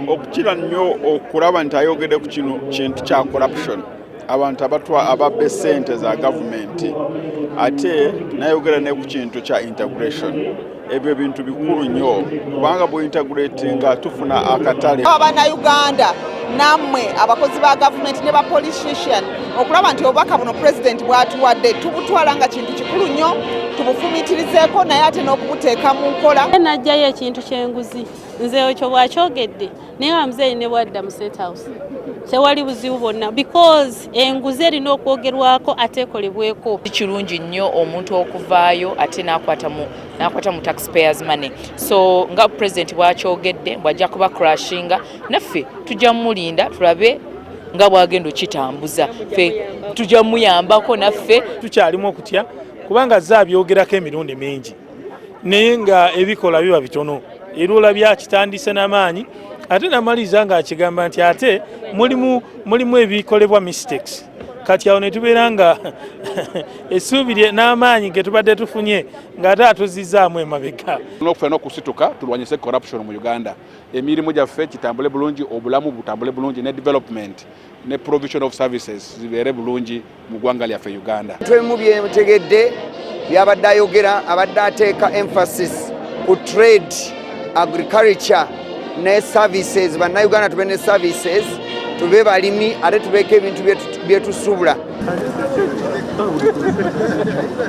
okukira nnyo okulaba nti ayogedde ku kintu kya corruption, abantu ababba ssente za gavumenti, ate nayogera ne ku kintu kya integration. Ebyo ebintu bikulu nnyo kubanga bw'integratinga tufuna akatale. Abannayuganda nammwe abakozi ba gavumenti ne ba politician okulaba nti obubaka buno Pulezidenti bw'atuwadde tubutwala nga kintu kikulu nnyo, tubufumiitirizeeko naye ate n'okubuteeka mu nkola. Najjayo ekintu ky'enguzi, nze ekyo bwakyogedde naye bamuzeeyi ne bwadda mu State House tewali buzibu bwonna because enguzi erina okwogerwako ate ekolebweko. Kirungi nnyo omuntu okuvaayo ate n'akwata mu taxpayers money. So nga Pulezidenti bwakyogedde bw'ajja kuba crashinga, naffe tujja mulinda tulabe nga bwagenda kitambuza, ffe tujja muyambako, naffe tukyalimu okutya kubanga zaabyogerako emirundi mingi naye nga ebikola biba bitono. Era byakitandise n'amaanyi ate namaliza nga akigamba nti ate mulimu ebikolebwa mistakes. Kati awo ne tubeera nga essuubi n'amaanyi ge tubadde tufunye ng'ate atuzizaamu emabega. N'okufuna okusituka tulwanyise corruption mu Uganda. Emirimu gyaffe kitambule bulungi, obulamu butambule bulungi, ne development ne provision of services zibeere bulungi mu ggwanga lyaffe Uganda. Twemu byetegedde byabadde ayogera, abadde ateeka emphasis ku trade, agriculture ne services. Bannayuganda tube ne services, tube balimi ate tubeeko ebintu byetusuubula.